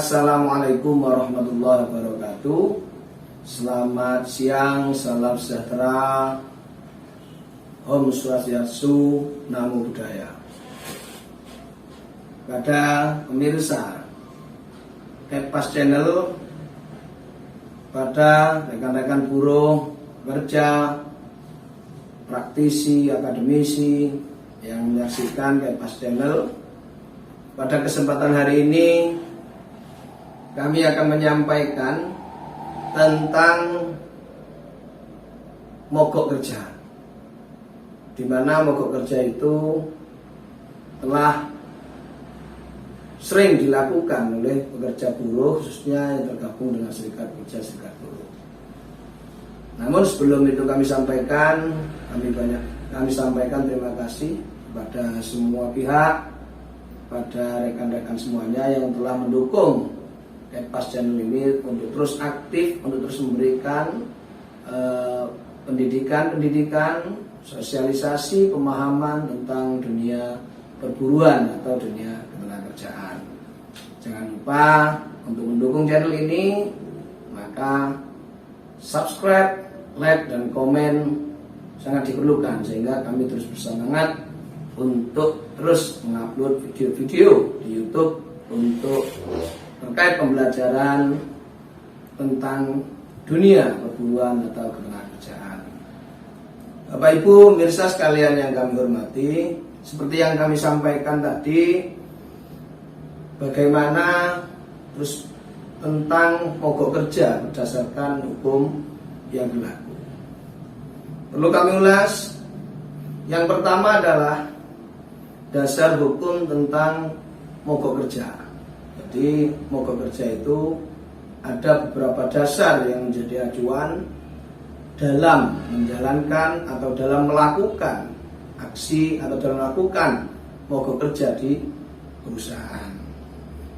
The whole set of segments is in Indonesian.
Assalamualaikum warahmatullahi wabarakatuh. Selamat siang, salam sejahtera, Om Swastiastu, Namo Buddhaya. Pada pemirsa Kepas Channel, pada rekan-rekan buruh, kerja, praktisi, akademisi yang menyaksikan Kepas Channel, pada kesempatan hari ini kami akan menyampaikan tentang mogok kerja, di mana mogok kerja itu telah sering dilakukan oleh pekerja buruh, khususnya yang tergabung dengan serikat pekerja, serikat buruh. Namun sebelum itu kami sampaikan terima kasih kepada semua pihak, pada rekan-rekan semuanya yang telah mendukung Kepas Channel ini untuk terus aktif, untuk terus memberikan pendidikan, sosialisasi, pemahaman tentang dunia perburuan atau dunia ketenagakerjaan. Jangan lupa untuk mendukung channel ini, maka subscribe, like, dan komen sangat diperlukan sehingga kami terus bersemangat untuk terus mengupload video-video di YouTube untuk terkait pembelajaran tentang dunia perburuan atau ketenagakerjaan. Bapak Ibu pemirsa sekalian yang kami hormati, seperti yang kami sampaikan tadi, bagaimana terus tentang mogok kerja berdasarkan hukum yang berlaku. Perlu kami ulas. Yang pertama adalah dasar hukum tentang mogok kerja. Jadi mogok kerja itu ada beberapa dasar yang menjadi acuan dalam menjalankan atau dalam melakukan aksi atau dalam melakukan mogok kerja di perusahaan.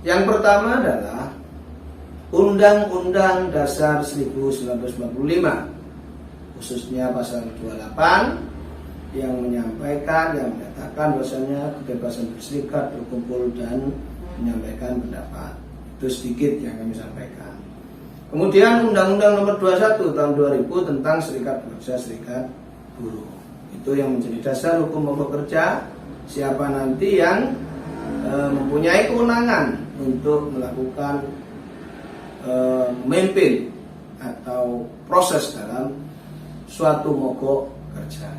Yang pertama adalah Undang-Undang Dasar 1945, khususnya pasal 28 yang menyatakan bahwasanya kebebasan berserikat, berkumpul, dan menyampaikan pendapat. Itu sedikit yang kami sampaikan. Kemudian Undang-Undang Nomor 21 tahun 2000 tentang Serikat Pekerja, Serikat Buruh. Itu yang menjadi dasar hukum mogok kerja. Siapa nanti yang mempunyai kewenangan untuk melakukan memimpin atau proses dalam suatu mogok kerja.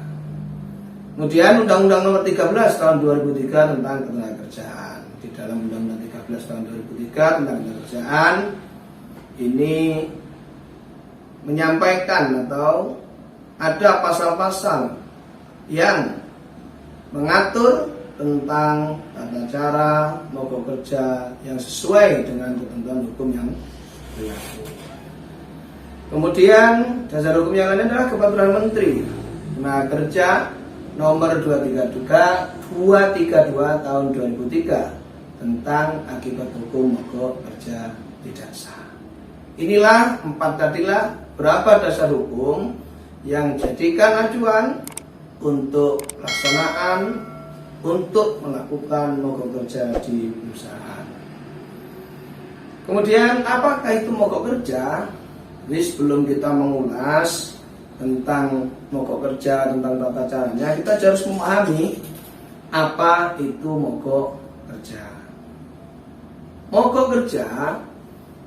Kemudian Undang-Undang Nomor 13 tahun 2003 tentang ketenagakerjaan. Di dalam Undang-Undang 13 tahun 2003 tentang ketenagakerjaan ini menyampaikan atau ada pasal-pasal yang mengatur tentang tata cara mogok kerja yang sesuai dengan ketentuan hukum yang berlaku. Kemudian dasar hukum yang lain adalah Peraturan Menteri Tenaga Kerja Nomor 232 tahun 2003 tentang akibat hukum mogok kerja tidak sah. Inilah berapa dasar hukum yang jadikan acuan untuk pelaksanaan untuk melakukan mogok kerja di perusahaan. Kemudian apakah itu mogok kerja? Ini sebelum kita mengulas tentang mogok kerja, tentang tata caranya, kita harus memahami apa itu mogok kerja. Mogok kerja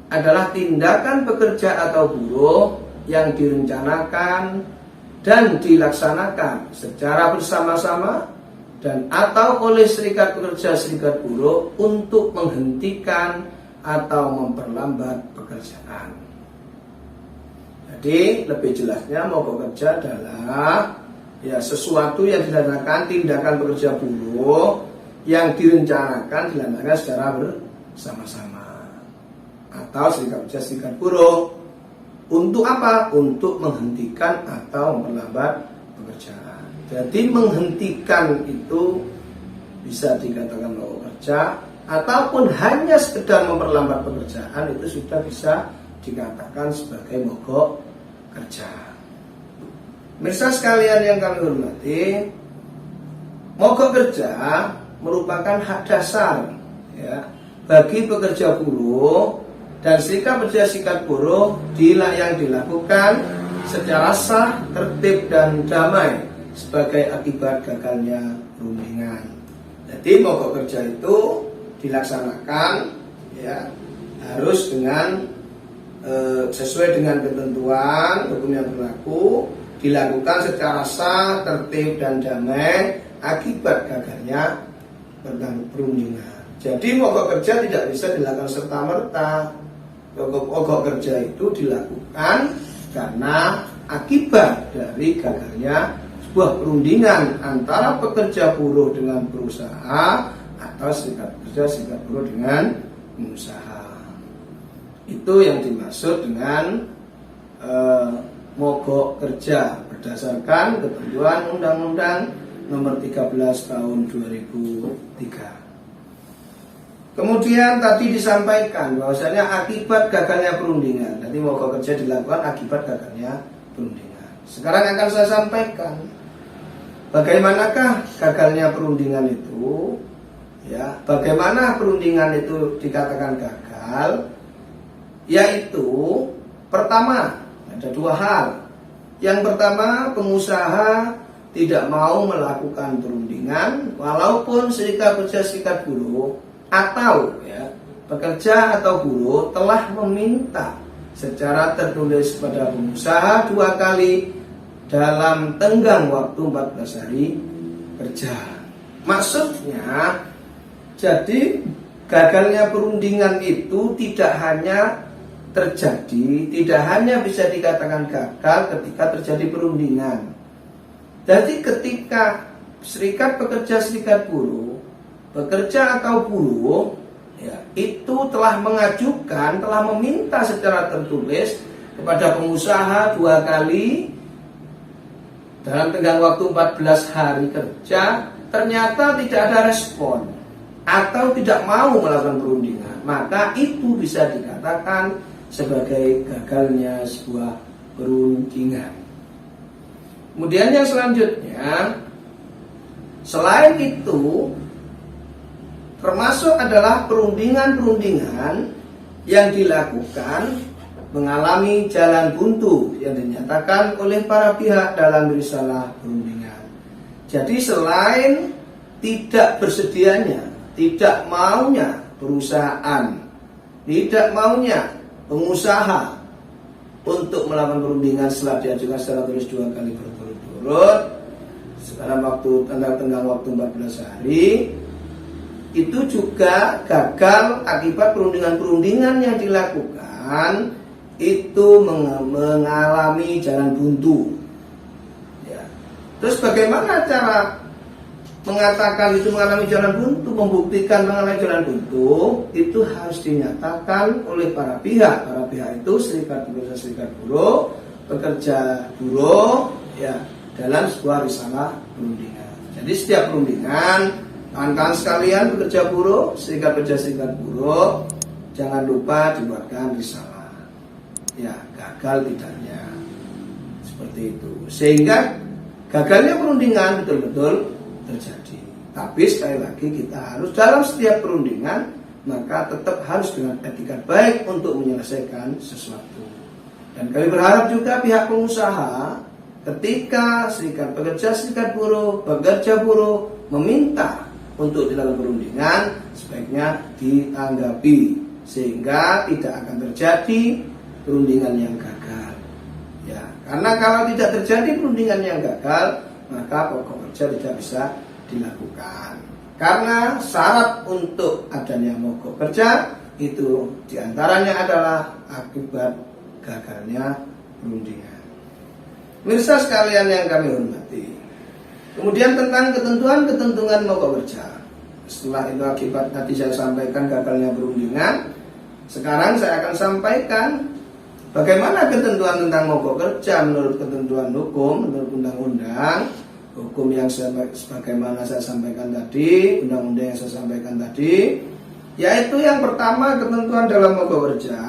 adalah tindakan pekerja atau buruh yang direncanakan dan dilaksanakan secara bersama-sama dan atau oleh serikat pekerja, serikat buruh untuk menghentikan atau memperlambat pekerjaan. Jadi lebih jelasnya mogok kerja adalah sesuatu yang dilaksanakan, tindakan pekerja buruh yang dilaksanakan secara bersama-sama atau serikat pekerja, serikat buruh. Untuk apa? Untuk menghentikan atau memperlambat pekerjaan. Jadi menghentikan itu bisa dikatakan mogok kerja, ataupun hanya sekedar memperlambat pekerjaan itu sudah bisa dikatakan sebagai mogok kerja. Pemirsa sekalian yang kami hormati, mogok kerja merupakan hak dasar bagi pekerja buruh dan serikat pekerja serikat buruh yang dilakukan secara sah, tertib dan damai sebagai akibat gagalnya perundingan. Jadi mogok kerja itu dilaksanakan ya harus dengan sesuai dengan ketentuan hukum yang berlaku, dilakukan secara sah, tertib dan damai akibat gagalnya perundingan. Jadi mogok kerja tidak bisa dilakukan serta-merta. Mogok kerja itu dilakukan karena akibat dari gagalnya sebuah perundingan antara pekerja buruh dengan perusahaan atau serikat pekerja serikat buruh dengan pengusaha. Itu yang dimaksud dengan mogok kerja berdasarkan ketentuan Undang-Undang Nomor 13 Tahun 2003. Kemudian tadi disampaikan bahwasanya akibat gagalnya perundingan. Jadi mogok kerja dilakukan akibat gagalnya perundingan. Sekarang akan saya sampaikan bagaimanakah gagalnya perundingan itu. Ya, bagaimana perundingan itu dikatakan gagal? Yaitu pertama ada dua hal. Yang pertama, pengusaha tidak mau melakukan perundingan walaupun serikat pekerja serikat buruh atau ya pekerja atau buruh telah meminta secara tertulis kepada pengusaha 2 kali dalam tenggang waktu 14 hari kerja. Maksudnya, jadi gagalnya perundingan itu tidak hanya terjadi, tidak hanya bisa dikatakan gagal ketika terjadi perundingan. Jadi ketika serikat pekerja serikat buruh, pekerja atau buruh ya, itu telah mengajukan, telah meminta secara tertulis kepada pengusaha 2 kali dalam tenggang waktu 14 hari kerja, ternyata tidak ada respon atau tidak mau melakukan perundingan, maka itu bisa dikatakan sebagai gagalnya sebuah perundingan. Kemudian yang selanjutnya, selain itu termasuk adalah perundingan-perundingan yang dilakukan mengalami jalan buntu yang dinyatakan oleh para pihak dalam risalah perundingan. Jadi selain tidak bersedianya, tidak maunya perusahaan, tidak maunya pengusaha untuk melakukan perundingan setelah diajukan secara tulis 2 kali berturut-turut dalam tenggang waktu 14 hari, itu juga gagal akibat perundingan-perundingan yang dilakukan itu mengalami jalan buntu. Ya. Terus bagaimana cara mengatakan itu mengalami jalan buntu, membuktikan mengalami jalan buntu? Itu harus dinyatakan oleh para pihak. Para pihak itu serikat pekerja serikat buruh, pekerja buruh, ya, dalam sebuah risalah perundingan. Jadi setiap perundingan, kawan-kawan sekalian pekerja buruh, serikat pekerja serikat buruh, jangan lupa dibuatkan risalah. Ya, gagal tidaknya, seperti itu. Sehingga gagalnya perundingan betul-betul terjadi. Tapi sekali lagi kita harus dalam setiap perundingan maka tetap harus dengan etika baik untuk menyelesaikan sesuatu. Dan kami berharap juga pihak pengusaha ketika serikat pekerja serikat buruh, pekerja buruh meminta untuk dilakukan perundingan, sebaiknya ditanggapi sehingga tidak akan terjadi perundingan yang gagal. Ya, karena kalau tidak terjadi perundingan yang gagal, maka pokok kerja tidak bisa dilakukan. Karena syarat untuk adanya mogok kerja itu diantaranya adalah akibat gagalnya perundingan. Pemirsa sekalian yang kami hormati, kemudian tentang ketentuan mogok kerja. Setelah itu akibat tadi saya sampaikan gagalnya perundingan, sekarang saya akan sampaikan bagaimana ketentuan tentang mogok kerja menurut ketentuan hukum, menurut undang-undang hukum yang sebagaimana saya sampaikan tadi, undang-undang yang saya sampaikan tadi, yaitu yang pertama, ketentuan dalam mogok kerja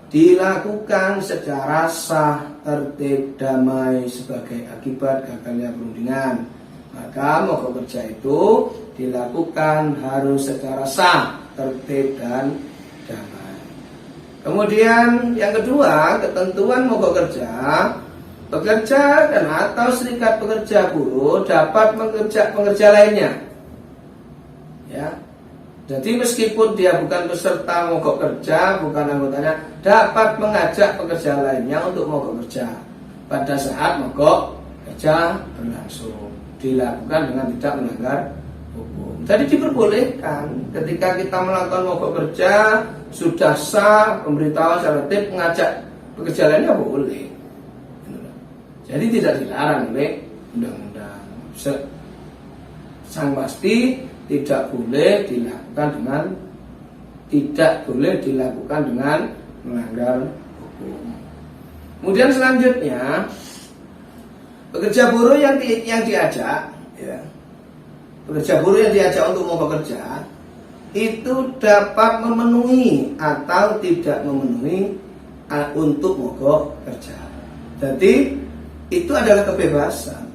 dilakukan secara sah, tertib, damai sebagai akibat gagalnya perundingan. Maka mogok kerja itu dilakukan harus secara sah, tertib dan damai. Kemudian yang kedua, ketentuan mogok kerja. Pekerja dan atau serikat pekerja buruh dapat mengajak pekerja lainnya. Ya. Jadi meskipun dia bukan peserta mogok kerja, bukan anggotanya, dapat mengajak pekerja lainnya untuk mogok kerja pada saat mogok kerja berlangsung, dilakukan dengan tidak melanggar hukum. Jadi diperbolehkan ketika kita melakukan mogok kerja sudah sah, pemberitahuan secara tertib, mengajak pekerja lainnya boleh. Jadi tidak dilarang oleh undang-undang. Sang pasti tidak boleh dilakukan dengan melanggar hukum. Kemudian selanjutnya pekerja buruh yang diajak, ya, pekerja buruh yang diajak untuk mogok kerja itu dapat memenuhi atau tidak memenuhi untuk mogok kerja. Jadi itu adalah kebebasan.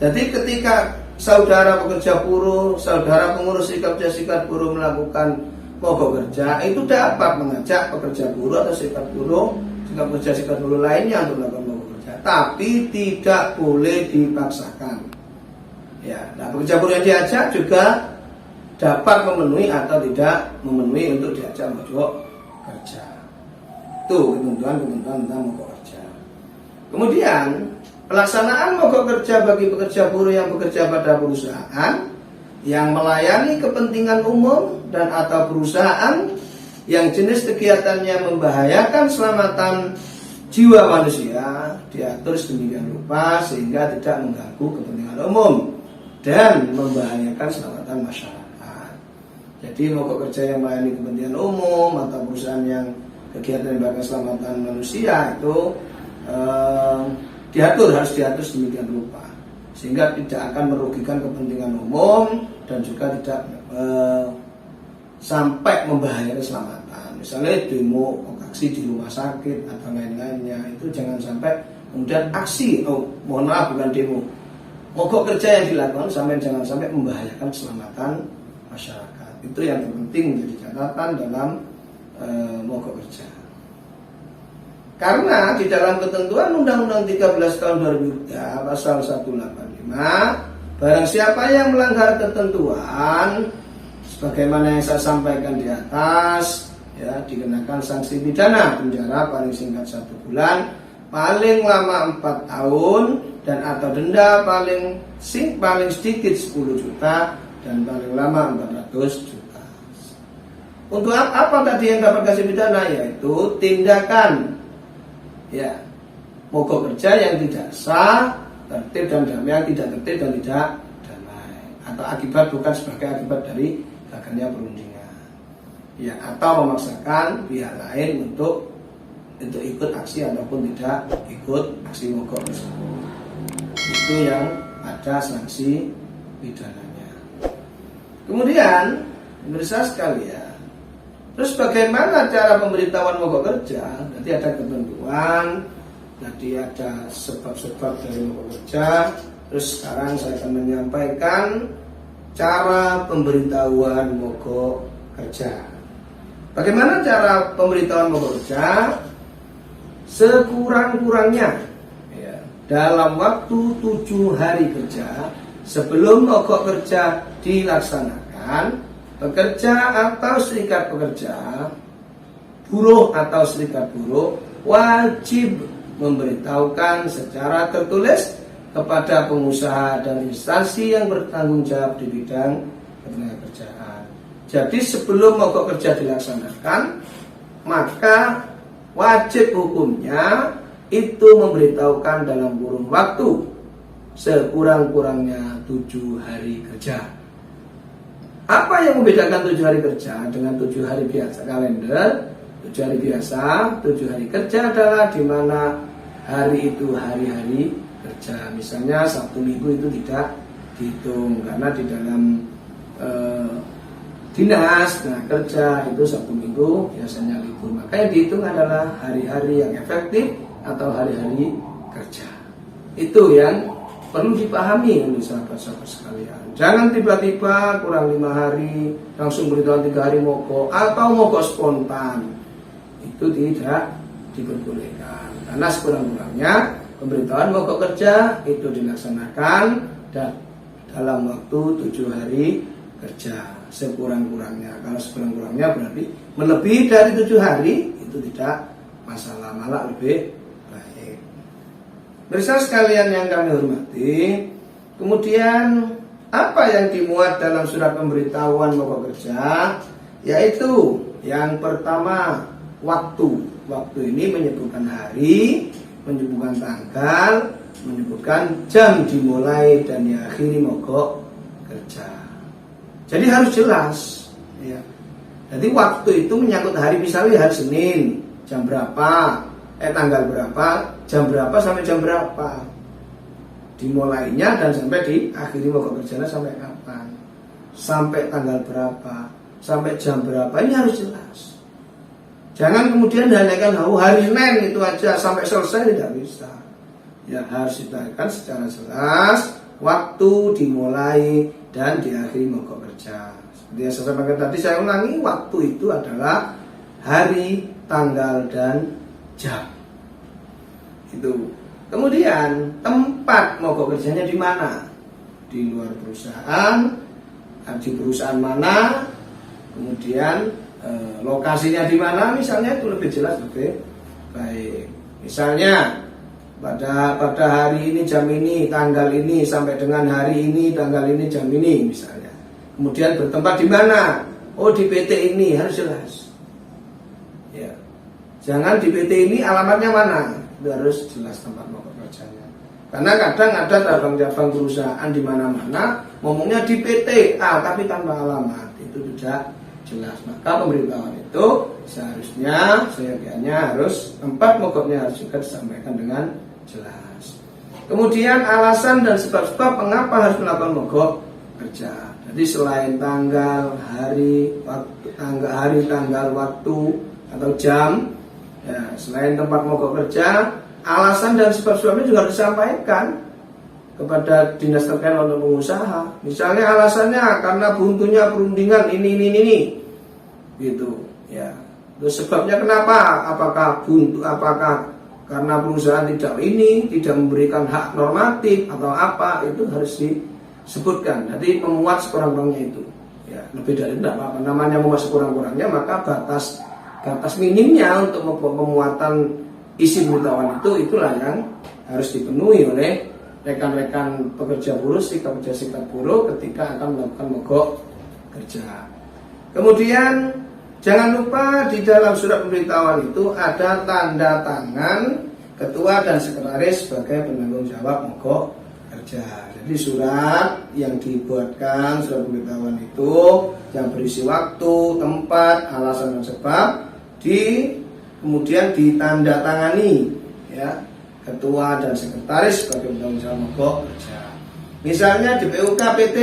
Jadi ketika saudara pekerja buruh, saudara pengurus serikat buruh melakukan mogok kerja, itu dapat mengajak pekerja buruh atau serikat buruh lainnya untuk melakukan mogok kerja, tapi tidak boleh dipaksakan. Ya, nah pekerja buruh yang diajak juga dapat memenuhi atau tidak memenuhi untuk diajak mogok kerja. Itu ketentuan tentang mogok kerja. Kemudian pelaksanaan mogok kerja bagi pekerja buruh yang bekerja pada perusahaan yang melayani kepentingan umum dan atau perusahaan yang jenis kegiatannya membahayakan keselamatan jiwa manusia diatur sedemikian rupa sehingga tidak mengganggu kepentingan umum dan membahayakan keselamatan masyarakat. Jadi mogok kerja yang melayani kepentingan umum atau perusahaan yang kegiatan yang membahayakan keselamatan manusia itu harus diatur sedemikian rupa sehingga tidak akan merugikan kepentingan umum dan juga tidak sampai membahayakan keselamatan. Misalnya demo, aksi di rumah sakit atau lain-lainnya, itu jangan sampai kemudian aksi, mohon maaf bukan demo, mogok kerja yang dilakukan jangan sampai membahayakan keselamatan masyarakat. Itu yang terpenting menjadi catatan dalam mogok kerja. Karena di dalam ketentuan Undang-Undang 13 tahun 2003 pasal 185, barang siapa yang melanggar ketentuan sebagaimana yang saya sampaikan di atas, ya, dikenakan sanksi pidana penjara paling singkat 1 bulan, paling lama 4 tahun, dan atau denda paling sedikit 10 juta dan paling lama 400 juta. Untuk apa tadi yang dapat sanksi pidana? Yaitu tindakan, ya, mogok kerja yang tidak sah, tertib dan damai, yang tidak tertib dan tidak damai, atau akibat bukan sebagai akibat dari gagalnya perundingan, ya, atau memaksakan pihak lain untuk ikut aksi ataupun tidak ikut aksi mogok tersebut. Itu yang ada sanksi pidananya. Kemudian pemirsa sekalian, terus bagaimana cara pemberitahuan mogok kerja? Nanti ada ketentuan, nanti ada sebab-sebab dari mogok kerja. Terus sekarang saya akan menyampaikan cara pemberitahuan mogok kerja. Bagaimana cara pemberitahuan mogok kerja? Sekurang-kurangnya, ya, dalam waktu 7 hari kerja sebelum mogok kerja dilaksanakan, pekerja atau serikat pekerja, buruh atau serikat buruh wajib memberitahukan secara tertulis kepada pengusaha dan instansi yang bertanggung jawab di bidang ketenagakerjaan. Jadi sebelum mogok kerja dilaksanakan, maka wajib hukumnya itu memberitahukan dalam kurun waktu sekurang-kurangnya 7 hari kerja. Apa yang membedakan 7 hari kerja dengan 7 hari biasa kalender? 7 hari biasa, 7 hari kerja adalah di mana hari itu hari-hari kerja. Misalnya Sabtu Minggu itu tidak dihitung karena di dalam dinas kerja itu Sabtu Minggu biasanya libur. Maka yang dihitung adalah hari-hari yang efektif atau hari-hari kerja. Itu yang perlu dipahami ini sahabat-sahabat sekalian. Jangan tiba-tiba kurang 5 hari langsung beritahu 3 hari mogok atau mogok spontan. Itu tidak diperbolehkan. Karena sekurang-kurangnya pemberitahuan mogok kerja itu dilaksanakan dan dalam waktu 7 hari kerja sekurang-kurangnya. Kalau sekurang-kurangnya berarti melebihi dari 7 hari itu tidak masalah, malah lebih baik. Pemirsa sekalian yang kami hormati, kemudian apa yang dimuat dalam surat pemberitahuan mogok kerja? Yaitu yang pertama, waktu. Waktu ini menyebutkan hari, menyebutkan tanggal, menyebutkan jam dimulai dan diakhiri mogok kerja. Jadi harus jelas, ya. Jadi waktu itu menyangkut hari, misalnya hari Senin, jam berapa, tanggal berapa, jam berapa sampai jam berapa, dimulainya dan sampai diakhiri mogok kerjanya sampai kapan, sampai tanggal berapa, sampai jam berapa, ini harus jelas. Jangan kemudian ditanyakan hari Senin itu aja sampai selesai, tidak bisa. Ya harus ditanyakan secara jelas waktu dimulai dan diakhiri mogok kerja. Seperti yang saya sampaikan tadi, saya ulangi, waktu itu adalah hari, tanggal, dan jam. Itu. Kemudian tempat mogok kerjanya di mana? Di luar perusahaan, di perusahaan mana? Kemudian lokasinya di mana? Misalnya itu lebih jelas, lebih baik. Misalnya pada hari ini jam ini, tanggal ini sampai dengan hari ini, tanggal ini, jam ini misalnya. Kemudian bertempat di mana? Oh, di PT ini, harus jelas. Ya. Jangan di PT ini alamatnya mana? Itu harus jelas tempat mogok kerjanya. Karena kadang ada cabang-cabang perusahaan di mana-mana ngomongnya di PT A tapi tanpa alamat. Itu tidak jelas. Maka pemberitahuan itu seharusnya seyogianya harus tempat mogoknya harus juga disampaikan dengan jelas. Kemudian alasan dan sebab-sebab mengapa harus melakukan mogok kerja. Jadi selain tanggal, hari, tanggal, waktu atau jam, ya, selain tempat mogok kerja, alasan dan sebab-sebabnya juga disampaikan kepada dinas terkait untuk pengusaha. Misalnya alasannya karena buntunya perundingan ini, gitu. Ya. Terus sebabnya kenapa? Apakah buntu? Apakah karena perusahaan tidak memberikan hak normatif atau apa? Itu harus disebutkan. Jadi memuat sekurang-kurangnya itu. Ya, lebih dari tidak apa-apa. Namanya memuat sekurang-kurangnya, maka batas minimnya untuk pemuatan isi pemberitahuan itulah yang harus dipenuhi oleh rekan-rekan pekerja buruh, serikat buruh ketika akan melakukan mogok kerja. Kemudian jangan lupa di dalam surat pemberitahuan itu ada tanda tangan ketua dan sekretaris sebagai penanggung jawab mogok kerja. Jadi surat yang dibuatkan, surat pemberitahuan itu yang berisi waktu, tempat, alasan dan sebab, kemudian ditandatangani, ya, ketua dan sekretaris sebagai penanggung jawab mogok kerja. Misalnya di PUK PT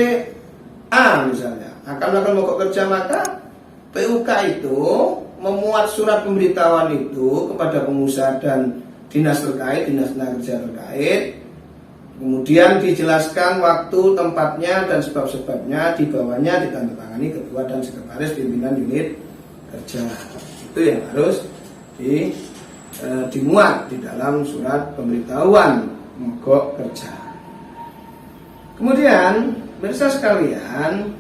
A misalnya akan melakukan mogok kerja, maka PUK itu memuat surat pemberitahuan itu kepada pengusaha dan dinas terkait, dinas tenaga kerja terkait. Kemudian dijelaskan waktu, tempatnya, dan sebab-sebabnya. Di bawahnya ditandatangani ketua dan sekretaris pimpinan unit kerja. Itu yang harus dimuat di dalam surat pemberitahuan mogok kerja. Kemudian, pemirsa sekalian,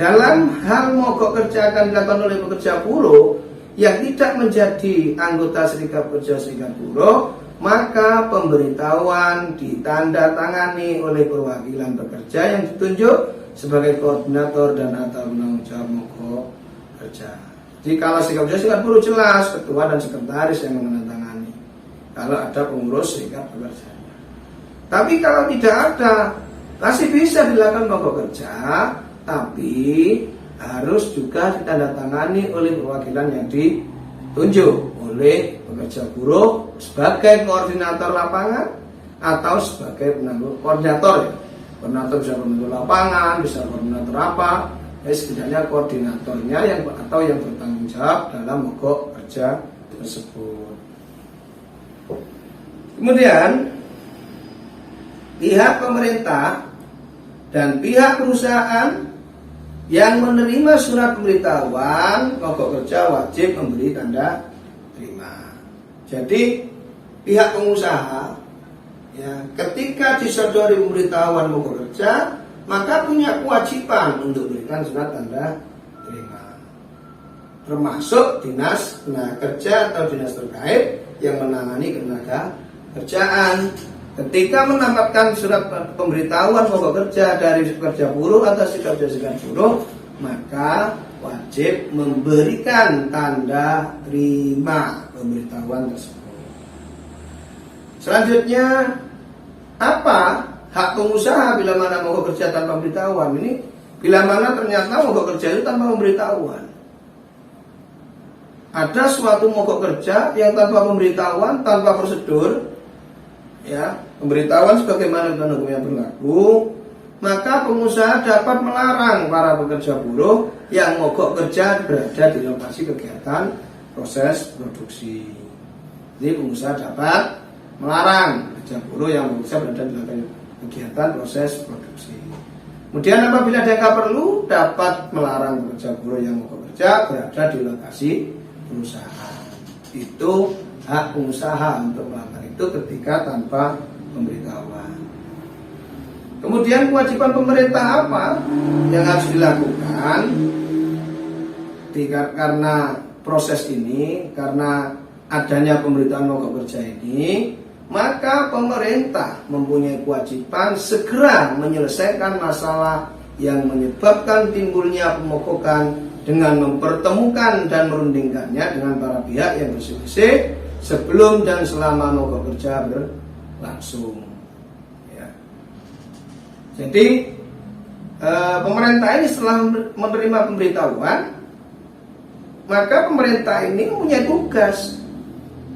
dalam hal mogok kerja akan dilakukan oleh pekerja buruh yang tidak menjadi anggota serikat pekerja serikat buruh, maka pemberitahuan ditandatangani oleh perwakilan pekerja yang ditunjuk sebagai koordinator dan atau penanggung jawab mogok kerja. Jadi kalau serikat pekerja serikat buruh jelas ketua dan sekretaris yang menandatangani. Kalau ada pengurus serikat pekerjanya. Tapi kalau tidak ada, masih bisa dilakukan mogok kerja, tapi harus juga ditandatangani oleh perwakilan yang ditunjuk oleh pekerja buruh sebagai koordinator lapangan atau sebagai penanggung koordinator, ya. Koordinator bisa koordinator lapangan, bisa koordinator apa, ya setidaknya koordinatornya yang bertanggung jawab dalam mogok kerja tersebut. Kemudian pihak pemerintah dan pihak perusahaan yang menerima surat pemberitahuan mogok kerja wajib memberi tanda terima. Jadi pihak pengusaha ya, ketika disodori pemberitahuan mogok kerja, maka punya kewajiban untuk berikan surat tanda terima. Termasuk dinas tenaga kerja atau dinas terkait yang menangani ketenaga kerjaan. Ketika mendapatkan surat pemberitahuan mogok kerja dari pekerja buruh atau pekerja serikat buruh, maka wajib memberikan tanda terima pemberitahuan tersebut. Selanjutnya, apa hak pengusaha bila mana mogok kerja tanpa pemberitahuan? Ini bila mana ternyata mogok kerja itu tanpa pemberitahuan. Ada suatu mogok kerja yang tanpa pemberitahuan, tanpa prosedur, ya, pemberitahuan sebagaimana ketentuan hukum yang berlaku, maka pengusaha dapat melarang para pekerja buruh yang mogok kerja berada di lokasi kegiatan proses produksi. Jadi pengusaha dapat melarang pekerja buruh yang mogok kerja berada di lokasi kegiatan proses produksi. Kemudian apabila dianggap perlu, dapat melarang pekerja buruh yang mogok kerja berada di lokasi perusahaan. Itu hak pengusaha untuk melakukan itu ketika tanpa pemberitahuan. Kemudian kewajiban pemerintah apa yang harus dilakukan karena proses ini, karena adanya pemberitahuan mogok kerja ini, maka pemerintah mempunyai kewajiban segera menyelesaikan masalah yang menyebabkan timbulnya pemogokan dengan mempertemukan dan merundingkannya dengan para pihak yang berselisih sebelum dan selama mogok kerja berlangsung. Ya. Jadi pemerintah ini setelah menerima pemberitahuan, maka pemerintah ini mempunyai tugas,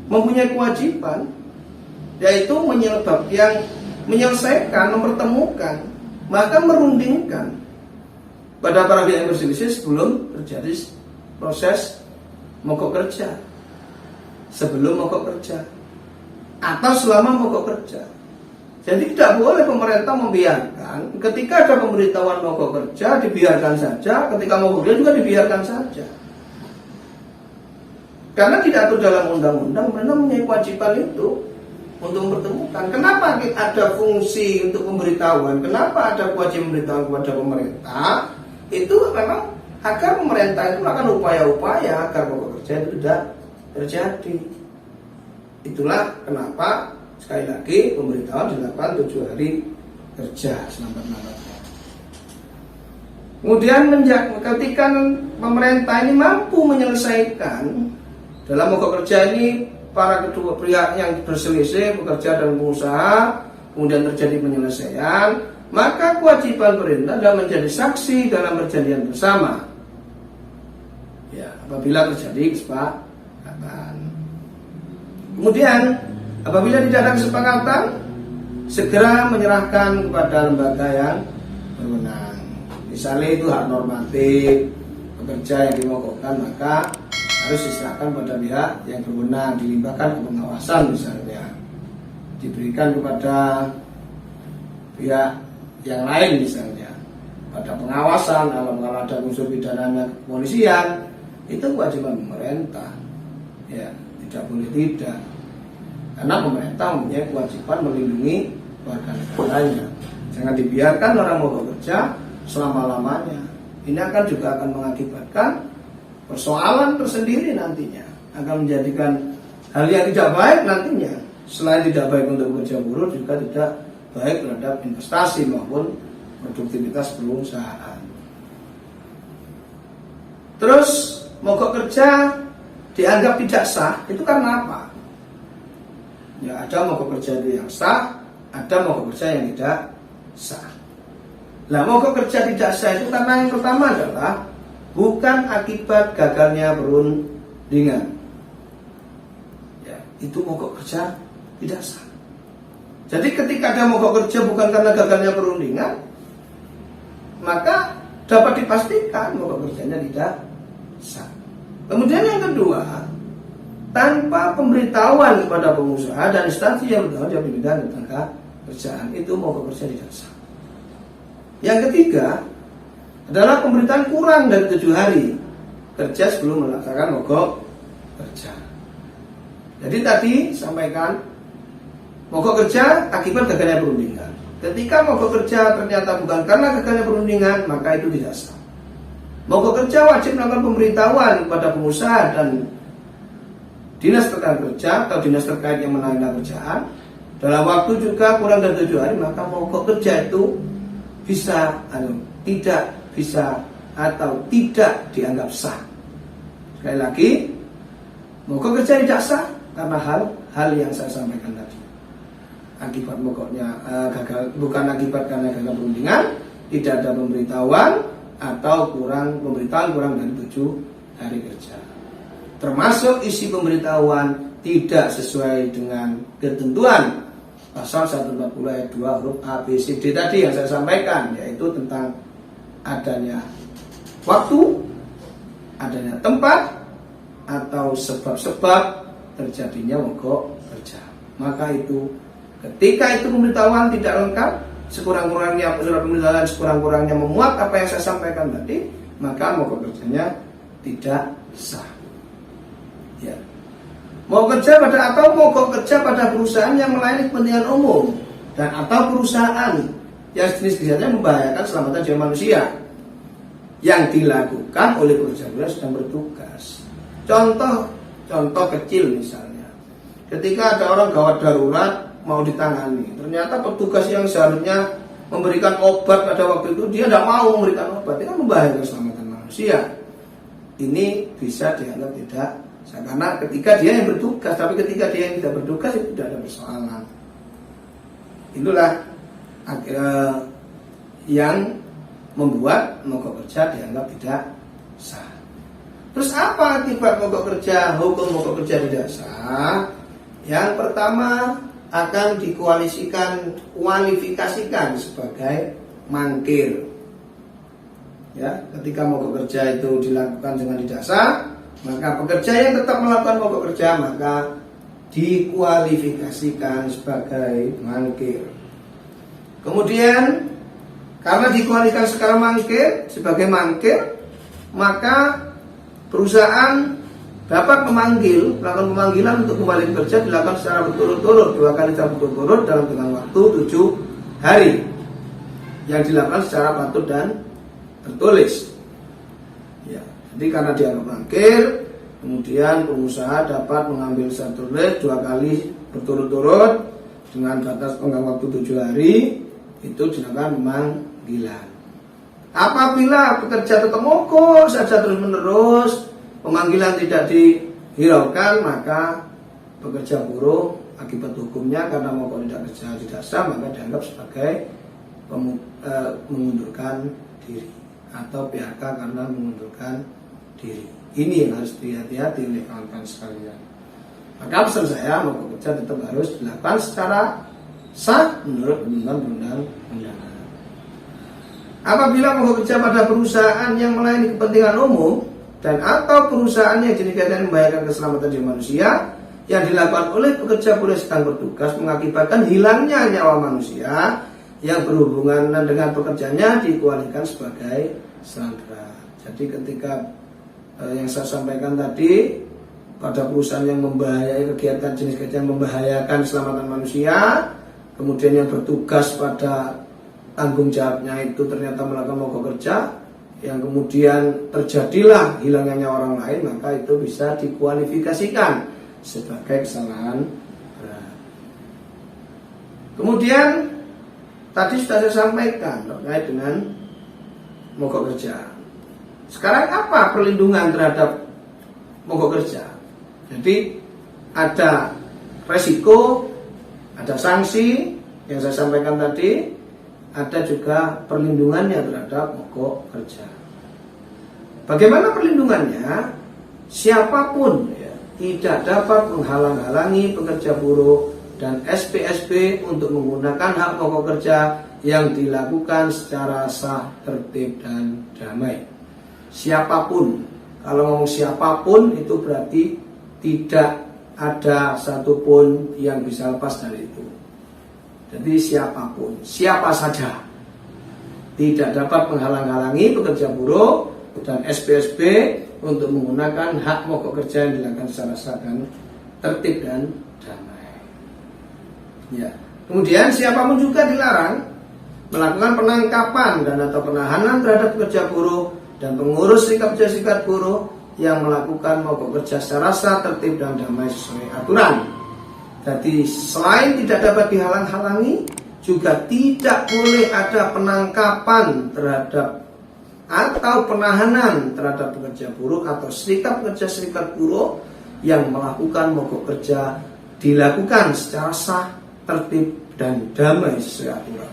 mempunyai kewajiban, yaitu menyelesaikan, mempertemukan, maka merundingkan pada para pihak yang berselisih sebelum terjadi proses mogok kerja, sebelum mogok kerja atau selama mogok kerja. Jadi tidak boleh pemerintah membiarkan ketika ada pemberitahuan mogok kerja dibiarkan saja, ketika mogok kerja juga dibiarkan saja. Karena tidak diatur dalam undang-undang, pemerintah mempunyai kewajiban itu untuk mempertemukan. Kenapa ada fungsi untuk pemberitahuan? Kenapa ada kewajiban memberitahuan kepada pemerintah? Itu memang agar pemerintah itu melakukan upaya-upaya agar mogok kerja itu tidak terjadi. Itulah kenapa sekali lagi pemberitahuan dilakukan 7 hari kerja selambat-lambatnya. Kemudian ketika pemerintah ini mampu menyelesaikan dalam mogok kerja ini para kedua pihak yang berselisih, pekerja dan pengusaha, kemudian terjadi penyelesaian, maka kewajiban pemerintah adalah menjadi saksi dalam perjanjian bersama. Ya, apabila terjadi kesepakatan. Kemudian apabila tidak ada kesepakatan, segera menyerahkan kepada lembaga yang berwenang. Misalnya itu hak normatif pekerja yang dimogokkan, maka harus diserahkan pada pihak yang berwenang, dilimpahkan ke pengawasan misalnya, diberikan kepada pihak yang lain misalnya, pada pengawasan. Kalau ada unsur pidananya kepolisian, itu kewajiban pemerintah. Ya, tidak boleh tidak. Karena pemerintah mempunyai kewajiban melindungi warga negaranya. Jangan dibiarkan orang mogok kerja selama-lamanya. Ini juga akan mengakibatkan persoalan tersendiri nantinya, akan menjadikan hal yang tidak baik nantinya. Selain tidak baik untuk pekerja buruh, juga tidak baik terhadap investasi maupun produktivitas perusahaan. Terus mogok kerja dianggap tidak sah, itu karena apa? Ya, ada mogok kerja itu yang sah, ada mogok kerja yang tidak sah. Nah, mogok kerja tidak sah itu karena yang pertama adalah bukan akibat gagalnya perundingan. Ya, itu mogok kerja tidak sah. Jadi ketika ada mogok kerja bukan karena gagalnya perundingan, maka dapat dipastikan mogok kerjanya tidak sah. Kemudian yang kedua, tanpa pemberitahuan kepada pengusaha dan instansi yang bertanggung jawab di bidang tenaga kerjaan itu mogok kerja tidak sah. Yang ketiga adalah pemberitaan kurang dari 7 hari kerja sebelum melaksanakan mogok kerja. Jadi tadi sampaikan mogok kerja akibat gagalnya perundingan. Ketika mogok kerja ternyata bukan karena gagalnya perundingan, maka itu tidak sah. Mogok kerja wajib melakukan pemberitahuan kepada pengusaha dan dinas terkait kerja atau dinas terkait yang menangani kerjaan dalam waktu juga kurang dari 7 hari, maka mogok kerja itu bisa tidak bisa atau tidak dianggap sah. Sekali lagi, mogok kerja tidak sah karena hal yang saya sampaikan tadi. Akibat mogoknya gagal, bukan akibat karena gagal perundingan, tidak ada pemberitahuan atau pemberitahuan kurang dari 7 hari kerja. Termasuk isi pemberitahuan tidak sesuai dengan ketentuan pasal 140 ayat 2 huruf A, B, C, D tadi yang saya sampaikan, yaitu tentang adanya waktu, adanya tempat, atau sebab-sebab terjadinya mogok kerja. Maka itu ketika itu pemberitahuan tidak lengkap, sekurang-kurangnya surat pemberitahuan sekurang-kurangnya memuat apa yang saya sampaikan tadi, maka mogok kerjanya tidak sah. Ya. Mogok kerja mogok kerja pada perusahaan yang melayani kepentingan umum dan atau perusahaan yang jenis kegiatannya membahayakan keselamatan jiwa manusia yang dilakukan oleh pekerja yang sedang bertugas. Contoh kecil misalnya, ketika ada orang gawat darurat mau ditangani, ternyata petugas yang seharusnya memberikan obat pada waktu itu dia tidak mau memberikan obat, itu kan membahayakan keselamatan manusia. Ini bisa dianggap tidak sah karena ketika dia yang bertugas, tapi ketika dia yang tidak bertugas itu tidak ada persoalan. Itulah yang membuat mogok kerja dianggap tidak sah. Terus apa akibat mogok kerja? Hukum mogok kerja tidak sah. Yang pertama akan kualifikasikan sebagai mangkir. Ya, ketika mogok kerja itu dilakukan dengan tidak sah, maka pekerja yang tetap melakukan mogok kerja maka dikualifikasikan sebagai mangkir. Kemudian karena dikualifikasikan sebagai mangkir, maka perusahaan dapat melakukan pemanggilan untuk kembali bekerja dilakukan secara berturut-turut 2 kali secara berturut-turut dalam tengah waktu 7 hari yang dilakukan secara patut dan tertulis. Ya, jadi karena dianggap mangkir, kemudian pengusaha dapat mengambil secara tertulis 2 kali berturut-turut dengan batas tenggang waktu 7 hari. Itu dilakukan pemanggilan. Apabila pekerja tetap mogok saja terus-menerus, pemanggilan tidak dihiraukan, maka pekerja buruh akibat hukumnya karena mogok tidak sah, maka dianggap sebagai mengundurkan diri atau PHK karena mengundurkan diri. Ini yang harus dihati-hati oleh kawan-kawan sekalian. Maka pesan saya, mogok kerja tetap harus dilakukan secara sah menurut undang-undangan. Apabila mogok kerja pada perusahaan yang melayani kepentingan umum dan atau perusahaan yang jenis kegiatan membahayakan keselamatan jiwa manusia yang dilakukan oleh pekerja buruh sedang bertugas mengakibatkan hilangnya nyawa manusia yang berhubungan dengan pekerjaannya dikualifikasikan sebagai sandera. Jadi ketika yang saya sampaikan tadi, pada perusahaan yang membahayakan kegiatan jenis kegiatan membahayakan keselamatan manusia, kemudian yang bertugas pada tanggung jawabnya itu ternyata melakukan mogok kerja, yang kemudian terjadilah hilangnya orang lain, maka itu bisa dikualifikasikan sebagai kesalahan berat. Kemudian tadi sudah saya sampaikan terkait dengan mogok kerja. Sekarang apa perlindungan terhadap mogok kerja? Jadi ada resiko, ada sanksi yang saya sampaikan tadi, ada juga perlindungannya terhadap mogok kerja. Bagaimana perlindungannya? Siapapun tidak dapat menghalang-halangi pekerja buruh dan SPSB untuk menggunakan hak mogok kerja yang dilakukan secara sah, tertib, dan damai. Siapapun, kalau ngomong siapapun itu berarti tidak ada satupun yang bisa lepas dari itu. Jadi siapapun, siapa saja tidak dapat menghalang-halangi pekerja buruh dan SPSB untuk menggunakan hak mogok kerja yang dilakukan secara sah dan tertib dan damai. Ya. Kemudian siapapun juga dilarang melakukan penangkapan dan atau penahanan terhadap pekerja buruh dan pengurus serikat buruh yang melakukan mogok kerja secara sah, tertib dan damai sesuai aturan. Jadi selain tidak dapat dihalang-halangi, juga tidak boleh ada penangkapan terhadap atau penahanan terhadap pekerja buruh atau serikat buruh yang melakukan mogok kerja dilakukan secara sah, tertib dan damai sesuai aturan.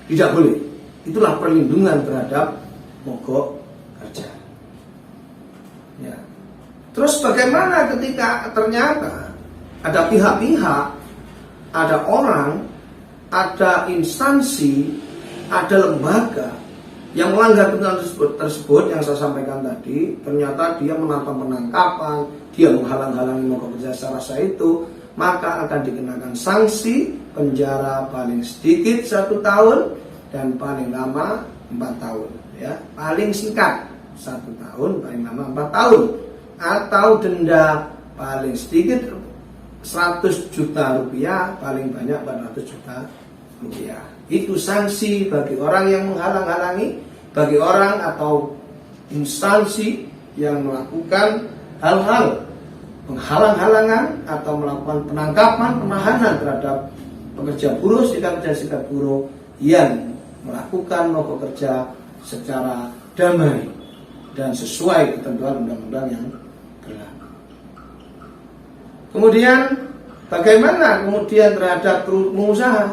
Tidak boleh. Itulah perlindungan terhadap mogok kerja. Ya. Terus bagaimana ketika ternyata ada pihak-pihak, ada orang, ada instansi, ada lembaga yang melanggar ketentuan tersebut yang saya sampaikan tadi, ternyata dia melakukan penangkapan, dia menghalang-halangi mogok kerja secara sah itu, maka akan dikenakan sanksi penjara paling sedikit 1 tahun dan paling lama 4 tahun. Ya, paling singkat 1 tahun, paling lama 4 tahun, atau denda paling sedikit 100 juta rupiah, paling banyak 400 juta rupiah. Itu sanksi bagi orang yang menghalang-halangi, bagi orang atau instansi yang melakukan hal-hal penghalang-halangan atau melakukan penangkapan, penahanan terhadap pekerja buruh, serikat buruh yang melakukan mogok kerja secara damai dan sesuai ketentuan undang-undang yang berlaku. Kemudian bagaimana kemudian terhadap pengusaha?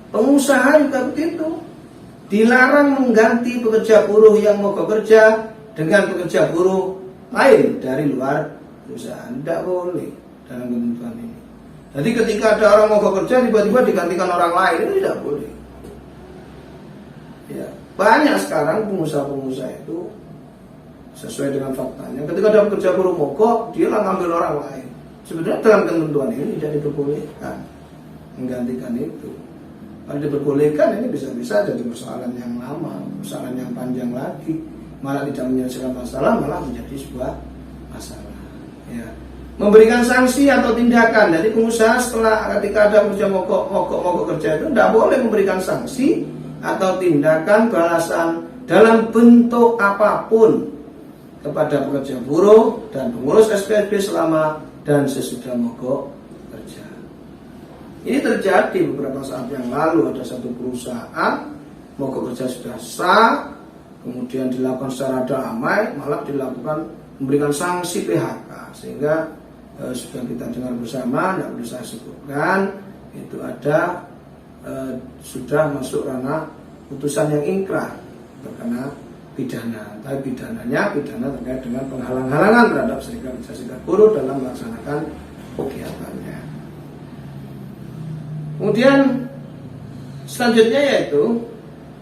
Pengusaha juga begitu. Dilarang mengganti pekerja buruh yang mogok kerja dengan pekerja buruh lain dari luar perusahaan. Tidak boleh dalam ketentuan ini. Jadi ketika ada orang mogok kerja tiba-tiba digantikan orang lain, itu tidak boleh. Ya, banyak sekarang pengusaha-pengusaha itu sesuai dengan faktanya. Ketika ada pekerja buruh mogok, dia lah ngambil orang lain. Sebenarnya dalam ketentuan ini tidak diperbolehkan menggantikan itu. Kalau diperbolehkan, ini bisa-bisa jadi persoalan yang lama, persoalan yang panjang lagi, malah tidak menyelesaikan masalah, malah menjadi sebuah masalah. Ya. Memberikan sanksi atau tindakan. Jadi pengusaha setelah ketika ada pekerja mogok kerja itu tidak boleh memberikan sanksi atau tindakan balasan dalam bentuk apapun kepada pekerja buruh dan pengurus SPSB selama dan sesudah mogok kerja. Ini terjadi beberapa saat yang lalu, ada satu perusahaan mogok kerja sudah sah, kemudian dilakukan secara damai, malah dilakukan memberikan sanksi PHK, sehingga sudah kita dengar bersama, tidak perlu saya sebutkan, itu ada sudah masuk ranah putusan yang ingkrah terkena pidana. Tapi pidana terkait dengan penghalang-halangan terhadap serikat buruh dalam melaksanakan kegiatannya. Kemudian selanjutnya yaitu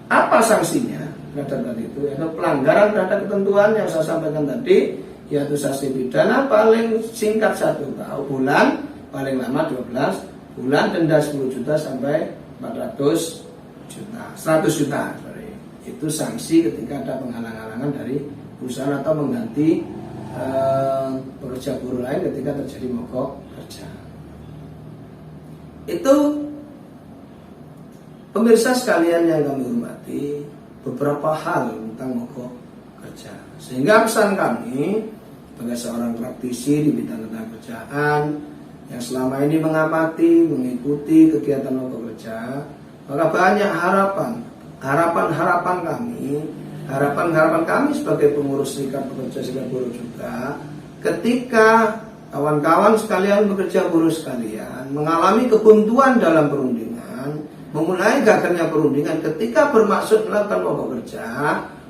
apa sanksinya terhadap tadi itu, yaitu pelanggaran terhadap ketentuan yang saya sampaikan tadi, yaitu sanksi pidana paling singkat 1 bulan, paling lama 12 bulan, denda 10 juta sampai 400 juta, 100 juta. Itu sanksi ketika ada penghalang-halangan dari perusahaan atau mengganti pekerja buruh lain ketika terjadi mogok kerja. Itu pemirsa sekalian yang kami hormati, beberapa hal tentang mogok kerja. Sehingga pesan kami sebagai seorang praktisi di bidang ketenagakerjaan yang selama ini mengamati, mengikuti kegiatan mogok kerja, maka banyak harapan kami sebagai pengurus serikat buruh juga, ketika kawan-kawan sekalian, pekerja buruh sekalian mengalami kebuntuan dalam perundingan, memulai gagalnya perundingan ketika bermaksud melakukan mogok kerja,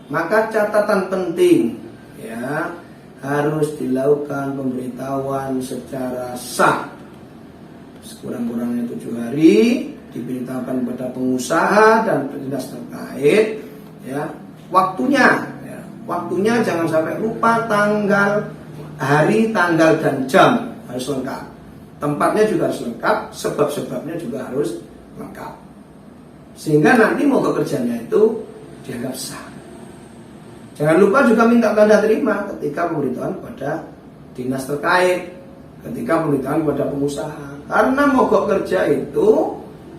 maka catatan penting ya, harus dilakukan pemberitahuan secara sah, sekurang-kurangnya 7 hari, diberitahukan kepada pengusaha dan dinas terkait ya, waktunya jangan sampai lupa, tanggal, hari, tanggal dan jam harus lengkap, tempatnya juga harus lengkap, sebab-sebabnya juga harus lengkap. Sehingga nanti mogok kerjanya itu dianggap sah. Jangan lupa juga minta tanda terima ketika pemberitahuan kepada dinas terkait, ketika pemberitahuan kepada pengusaha. Karena mogok kerja itu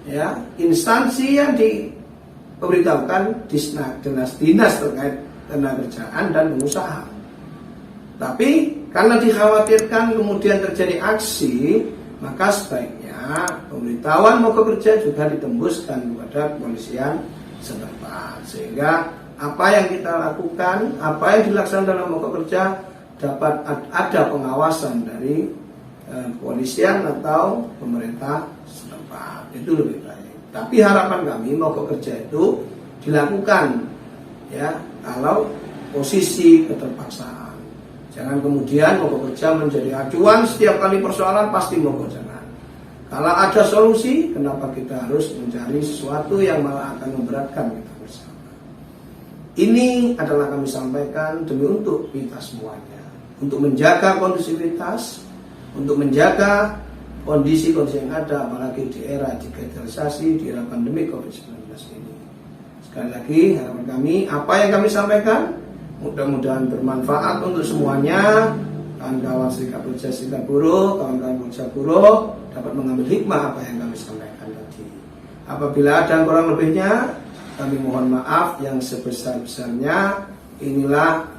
ya instansi yang diberitahukan dinas terkait tenaga kerjaan dan pengusaha. Tapi karena dikhawatirkan kemudian terjadi aksi, maka sebaiknya pemberitahuan mogok kerja juga ditembuskan kepada kepolisian setempat, sehingga apa yang kita lakukan, apa yang dilaksanakan dalam mogok kerja dapat ada pengawasan dari kepolisian atau pemerintah setempat. Itu lebih baik. Tapi harapan kami mogok kerja itu dilakukan ya kalau posisi keterpaksaan. Jangan kemudian mogok kerja menjadi acuan setiap kali persoalan pasti mogok, jangan. Kalau ada solusi, kenapa kita harus mencari sesuatu yang malah akan memberatkan kita bersama? Ini adalah kami sampaikan demi untuk kita semuanya, untuk menjaga kondusivitas, untuk menjaga kondisi-kondisi yang ada, apalagi di era digitalisasi, di era pandemi COVID-19 ini. Sekali lagi, harapan kami, apa yang kami sampaikan, mudah-mudahan bermanfaat untuk semuanya. Kawan-kawan serikat pekerja, serikat buruh, kawan-kawan pekerja buruh dapat mengambil hikmah apa yang kami sampaikan tadi. Apabila ada kurang lebihnya, kami mohon maaf yang sebesar-besarnya. Inilah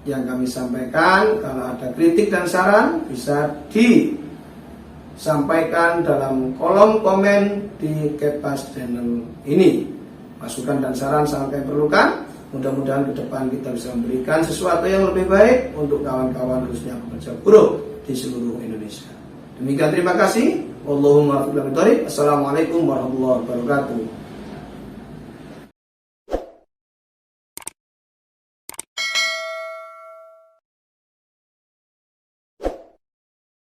yang kami sampaikan. Kalau ada kritik dan saran bisa disampaikan dalam kolom komen di Kepas channel ini. Masukan dan saran sangat kami perlukan. Mudah-mudahan ke depan kita bisa memberikan sesuatu yang lebih baik untuk kawan-kawan khususnya pekerja buruh di seluruh Indonesia. Demikian, terima kasih. Wallahumma a'lam bishawab. Assalamualaikum warahmatullahi wabarakatuh.